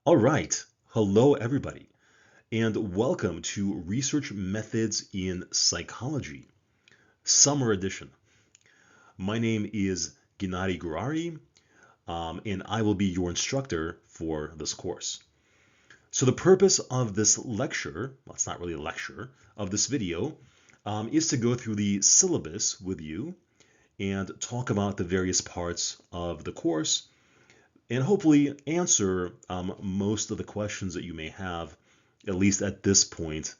All right. Hello, everybody, and welcome to Research Methods in Psychology, Summer Edition. My name is Gennady Gurari, and I will be your instructor for this course. So the purpose of this lecture, well, it's not really a lecture, of this video, is to go through the syllabus with you and talk about the various parts of the course and hopefully answer most of the questions that you may have, at least at this point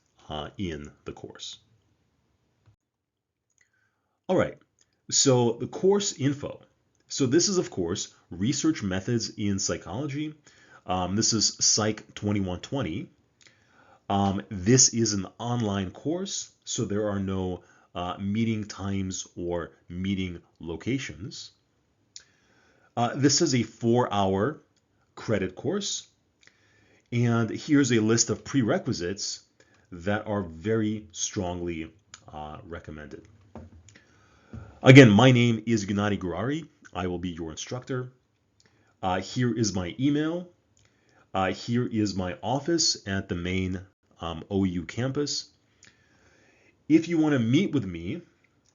in the course. All right, so the course info. So this is, of course, Research Methods in Psychology. This is Psych 2120. This is an online course, so there are no meeting times or meeting locations. This is a 4-hour credit course, and here's a list of prerequisites that are very strongly recommended. Again, my name is Gennady Gurari. I will be your instructor. Here is my email. Here is my office at the main OU campus. If you want to meet with me,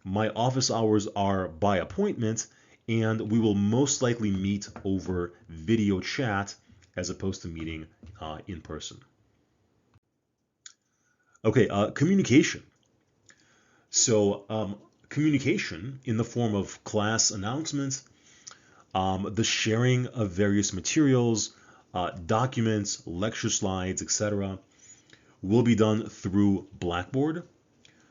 my office hours are by appointment, and we will most likely meet over video chat as opposed to meeting in person. Okay, communication. So communication in the form of class announcements, the sharing of various materials, documents, lecture slides, etc., will be done through Blackboard.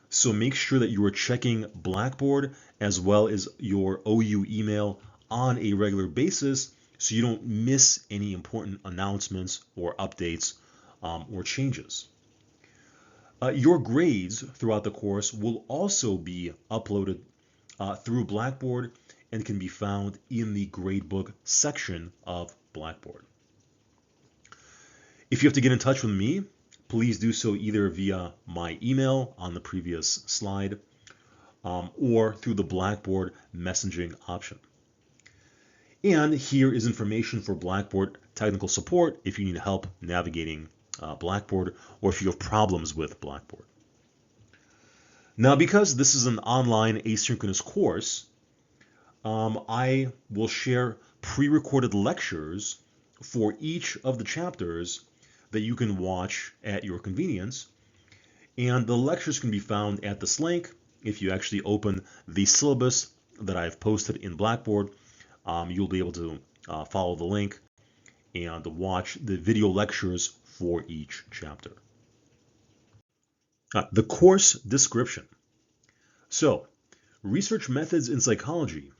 So make sure that you are checking Blackboard as well as your OU email on a regular basis so you don't miss any important announcements or updates or changes. Your grades throughout the course will also be uploaded through Blackboard and can be found in the gradebook section of Blackboard. If you have to get in touch with me, please do so either via my email on the previous slide or through the Blackboard messaging option. And here is information for Blackboard technical support if you need help navigating Blackboard or if you have problems with Blackboard. Now, because this is an online asynchronous course, I will share pre-recorded lectures for each of the chapters that you can watch at your convenience. And the lectures can be found at this link. If you actually open the syllabus that I've posted in Blackboard, you'll be able to follow the link and watch the video lectures for each chapter. The course description. So, Research Methods in Psychology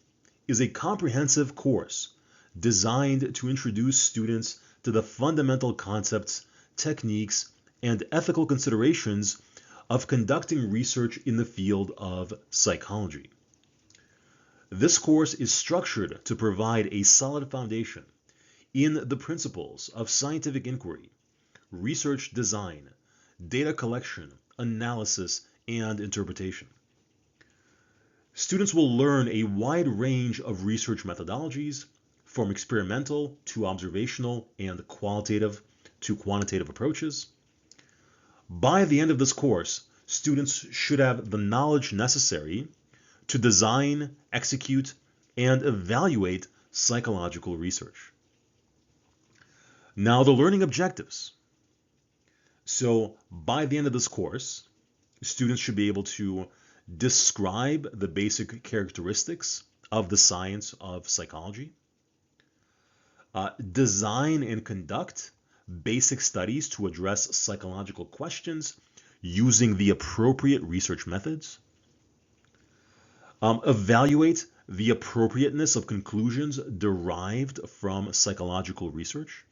is a comprehensive course designed to introduce students to the fundamental concepts, techniques, and ethical considerations of conducting research in the field of psychology. This course is structured to provide a solid foundation in the principles of scientific inquiry, research design, data collection, analysis, and interpretation. Students will learn a wide range of research methodologies, from experimental to observational and qualitative to quantitative approaches. By the end of this course, students should have the knowledge necessary to design, execute, and evaluate psychological research. Now, the learning objectives. So, by the end of this course, students should be able to describe the basic characteristics of the science of psychology, design and conduct basic studies to address psychological questions using the appropriate research methods, evaluate the appropriateness of conclusions derived from psychological research,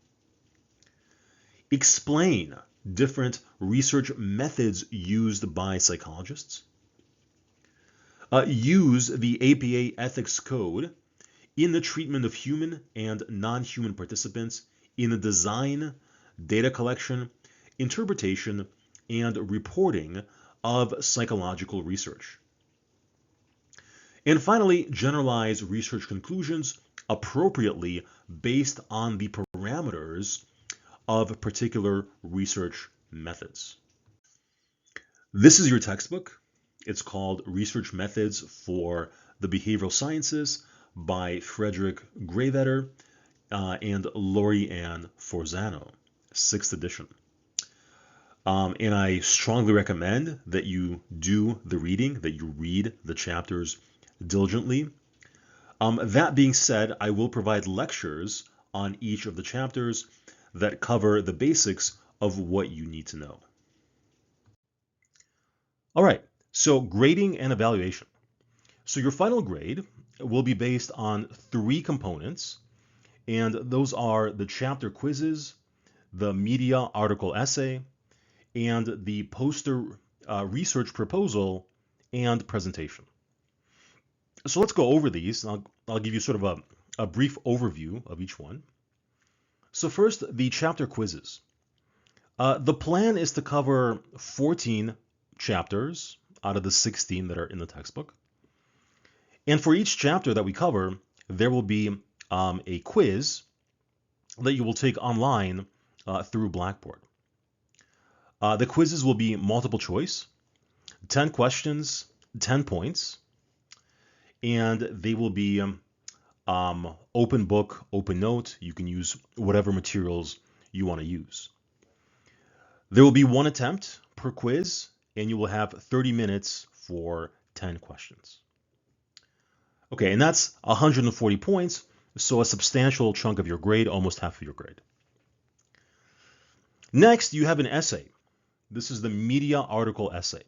explain different research methods used by psychologists, use the APA Ethics Code in the treatment of human and non-human participants in the design, data collection, interpretation, and reporting of psychological research. And finally, generalize research conclusions appropriately based on the parameters of particular research methods. This is your textbook. It's called Research Methods for the Behavioral Sciences by Frederick Gravetter and Lori Ann Forzano, 6th edition. And I strongly recommend that you do the reading, that you read the chapters diligently. That being said, I will provide lectures on each of the chapters that cover the basics of what you need to know. All right, so grading and evaluation. So your final grade will be based on 3 components, and those are the chapter quizzes, the media article essay, and the poster research proposal and presentation. So let's go over these. I'll give you sort of a brief overview of each one. So first, the chapter quizzes. The plan is to cover 14 chapters out of the 16 that are in the textbook. And for each chapter that we cover, there will be a quiz that you will take online through Blackboard. The quizzes will be multiple choice, 10 questions, 10 points, and they will be open book, open note. You can use whatever materials you want to use. There will be 1 attempt per quiz, and you will have 30 minutes for 10 questions. Okay, and that's 140 points, so a substantial chunk of your grade, almost half of your grade. Next, you have an essay. This is the media article essay.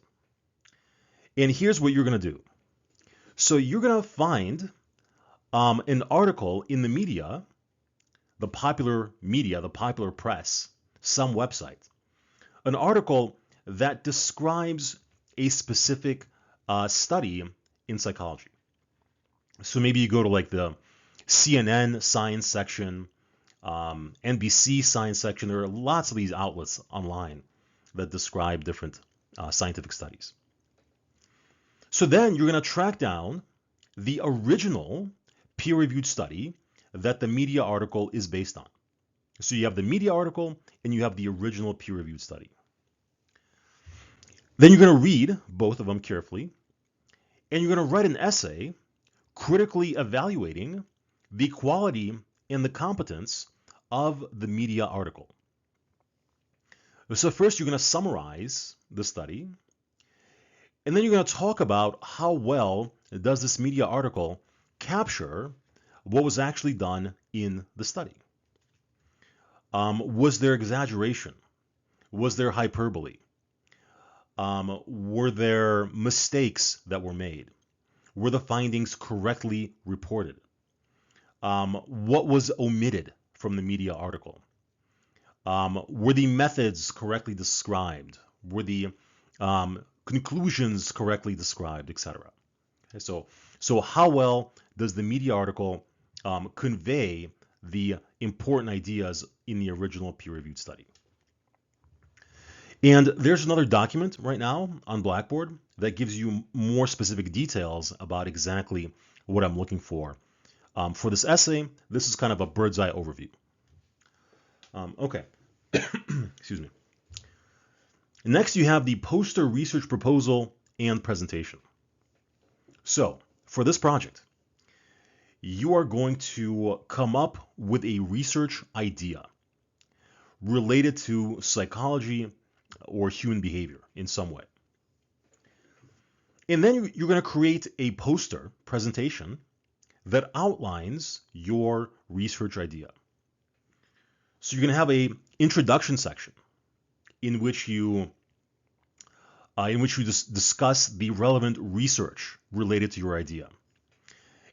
And here's what you're going to do. So you're going to find an article in the media, the popular media, the popular press, some website, an article that describes a specific study in psychology. So maybe you go to like the CNN science section, NBC science section. There are lots of these outlets online that describe different scientific studies. So then you're going to track down the original peer-reviewed study that the media article is based on. So you have the media article and you have the original peer-reviewed study. Then you're going to read both of them carefully, and you're going to write an essay critically evaluating the quality and the competence of the media article. So first you're going to summarize the study, and then you're going to talk about how well does this media article capture what was actually done in the study. Was there exaggeration? Was there hyperbole? Were there mistakes that were made? Were the findings correctly reported? What was omitted from the media article? Were the methods correctly described? Were the conclusions correctly described, etc.? Okay, so how well does the media article convey the important ideas in the original peer-reviewed study? And there's another document right now on Blackboard that gives you more specific details about exactly what I'm looking for. For this essay, this is kind of a bird's eye overview. Okay, excuse me. Next, you have the poster research proposal and presentation. So for this project, you are going to come up with a research idea related to psychology or human behavior in some way. And then you're going to create a poster presentation that outlines your research idea. So you're going to have an introduction section in which you discuss the relevant research related to your idea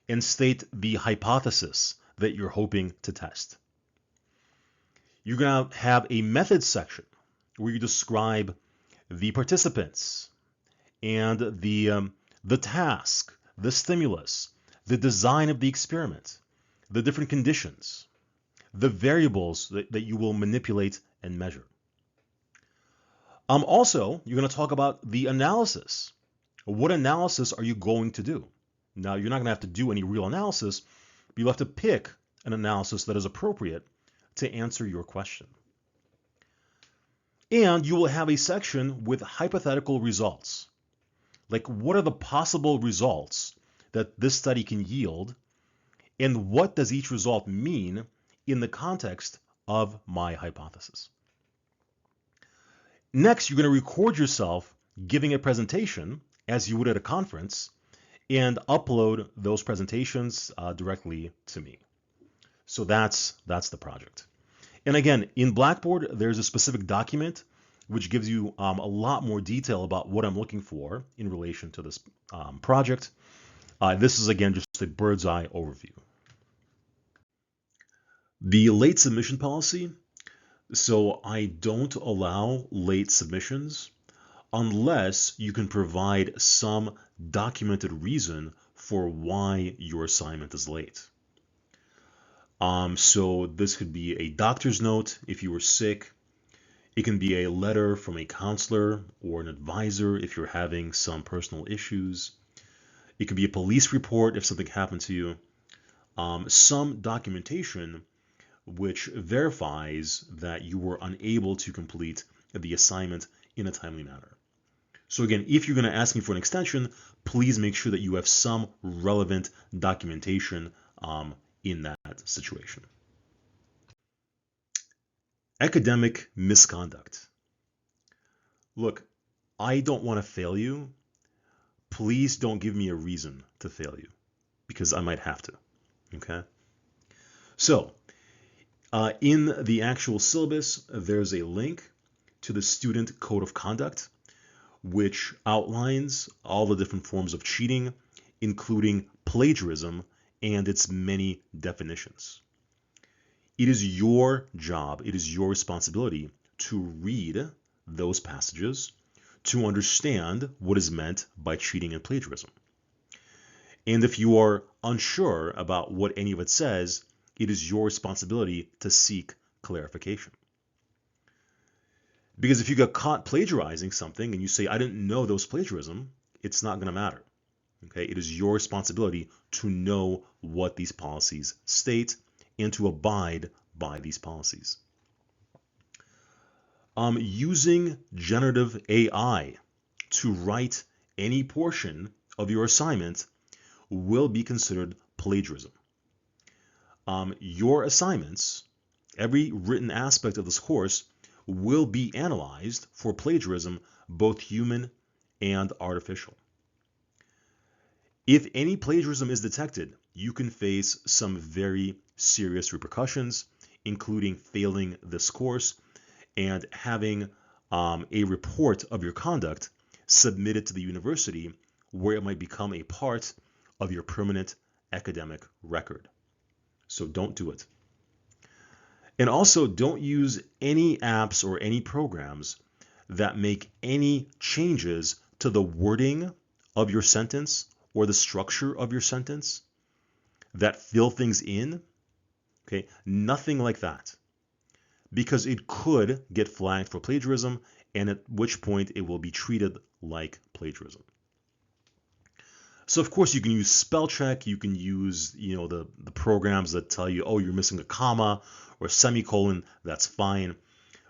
and state the hypothesis that you're hoping to test. You're going to have a methods section where you describe the participants and the task, the stimulus, the design of the experiment, the different conditions, the variables that you will manipulate and measure. Also, you're going to talk about the analysis. What analysis are you going to do? Now, you're not going to have to do any real analysis, but you'll have to pick an analysis that is appropriate to answer your question. And you will have a section with hypothetical results. Like, what are the possible results that this study can yield? And what does each result mean in the context of my hypothesis? Next, you're going to record yourself giving a presentation as you would at a conference and upload those presentations directly to me. So that's the project. And again, in Blackboard, there's a specific document which gives you a lot more detail about what I'm looking for in relation to this project. This is, again, just a bird's eye overview. The late submission policy. So I don't allow late submissions unless you can provide some documented reason for why your assignment is late. So this could be a doctor's note if you were sick. It can be a letter from a counselor or an advisor if you're having some personal issues. It could be a police report if something happened to you. Some documentation which verifies that you were unable to complete the assignment in a timely manner. So again, if you're going to ask me for an extension, please make sure that you have some relevant documentation in that situation. Academic misconduct. Look, I don't want to fail you. Please don't give me a reason to fail you, because I might have to. Okay? So, in the actual syllabus, there's a link to the Student Code of Conduct, which outlines all the different forms of cheating, including plagiarism and its many definitions. It is your job, it is your responsibility to read those passages to understand what is meant by cheating and plagiarism. And if you are unsure about what any of it says, it is your responsibility to seek clarification. Because if you get caught plagiarizing something and you say, I didn't know that was plagiarism, it's not going to matter. Okay? It is your responsibility to know what these policies state and to abide by these policies. Using generative AI to write any portion of your assignment will be considered plagiarism. Your assignments, every written aspect of this course, will be analyzed for plagiarism, both human and artificial. If any plagiarism is detected, you can face some very serious repercussions, including failing this course and having a report of your conduct submitted to the university, where it might become a part of your permanent academic record. So don't do it. And also, don't use any apps or any programs that make any changes to the wording of your sentence or the structure of your sentence, that fill things in. Okay, nothing like that, because it could get flagged for plagiarism, and at which point it will be treated like plagiarism. So of course you can use spell check, you can use the programs that tell you, oh, you're missing a comma or semicolon, that's fine.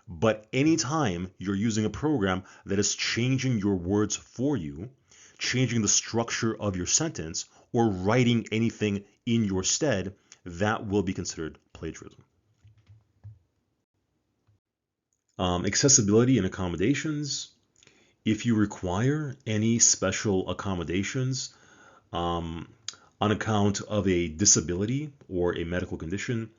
But anytime you're using a program that is changing your words for you, changing the structure of your sentence, or writing anything in your stead, that will be considered plagiarism. Accessibility and accommodations. If you require any special accommodations on account of a disability or a medical condition,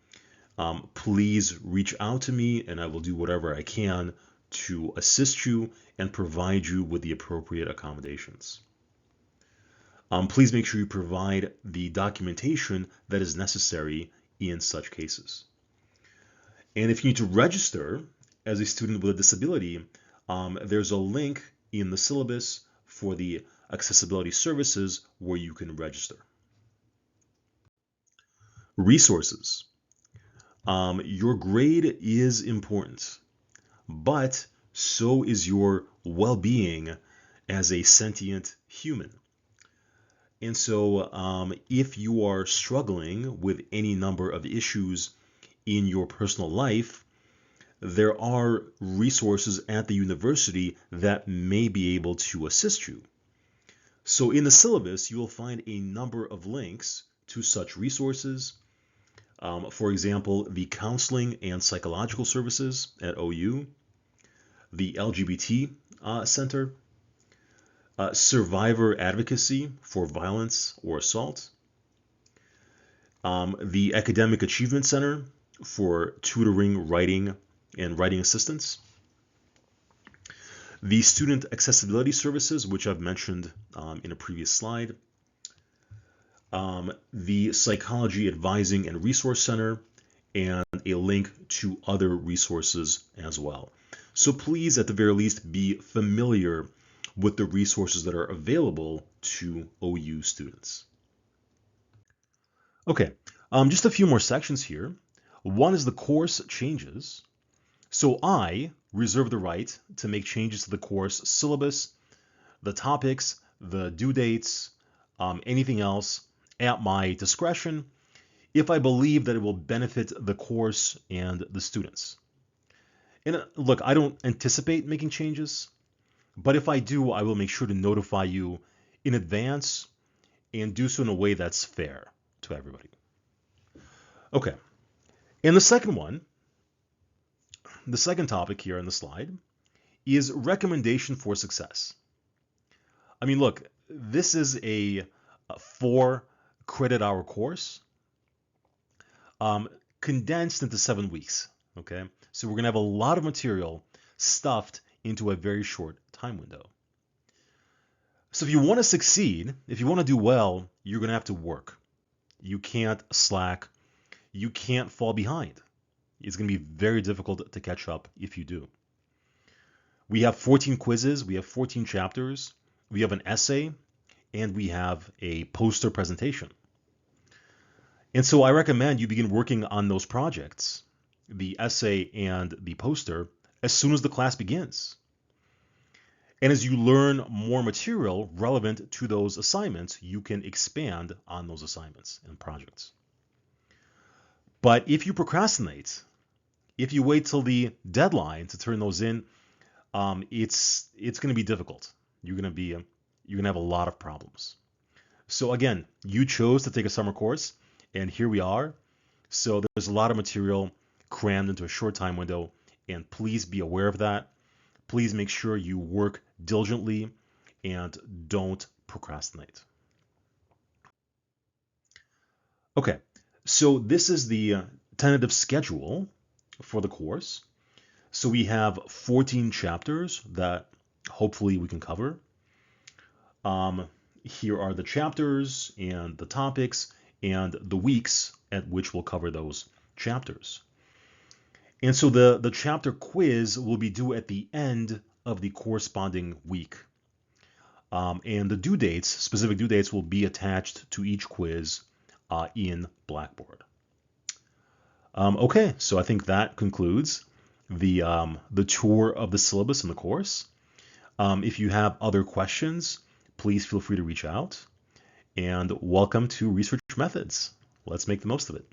please reach out to me and I will do whatever I can to assist you and provide you with the appropriate accommodations. Please make sure you provide the documentation that is necessary in such cases. And if you need to register as a student with a disability, there's a link in the syllabus for the accessibility services where you can register. Resources. Your grade is important, but so is your well-being as a sentient human. And so if you are struggling with any number of issues in your personal life, there are resources at the university that may be able to assist you. So in the syllabus, you will find a number of links to such resources. For example, the Counseling and Psychological Services at OU, the LGBT Center, Survivor Advocacy for Violence or Assault, the Academic Achievement Center for tutoring, writing, and writing assistance, the Student Accessibility Services, which I've mentioned in a previous slide, the Psychology Advising and Resource Center, and a link to other resources as well. So please, at the very least, be familiar with the resources that are available to OU students. Okay, just a few more sections here. One is the course changes. So I reserve the right to make changes to the course syllabus, the topics, the due dates, anything else at my discretion if I believe that it will benefit the course and the students. And look, I don't anticipate making changes, but if I do, I will make sure to notify you in advance and do so in a way that's fair to everybody. Okay, and the second topic here on the slide is recommendation for success. I mean, look, this is a 4-credit hour course condensed into 7 weeks, okay? So we're going to have a lot of material stuffed into a very short time window. So if you want to succeed, if you want to do well, you're going to have to work. You can't slack. You can't fall behind. It's going to be very difficult to catch up if you do. We have 14 quizzes. We have 14 chapters. We have an essay, and we have a poster presentation. And so I recommend you begin working on those projects, the essay and the poster, as soon as the class begins. And as you learn more material relevant to those assignments, you can expand on those assignments and projects. But if you procrastinate, if you wait till the deadline to turn those in, it's going to be difficult. You're going to have a lot of problems. So again, you chose to take a summer course, and here we are. So there's a lot of material crammed into a short time window, and please be aware of that. Please make sure you work diligently and don't procrastinate. Okay, so this is the tentative schedule for the course. So we have 14 chapters that hopefully we can cover. Here are the chapters and the topics and the weeks at which we'll cover those chapters. And so the chapter quiz will be due at the end of the corresponding week. And the due dates, specific due dates, will be attached to each quiz in Blackboard. Okay, so I think that concludes the tour of the syllabus and the course. If you have other questions, please feel free to reach out. And welcome to Research Methods. Let's make the most of it.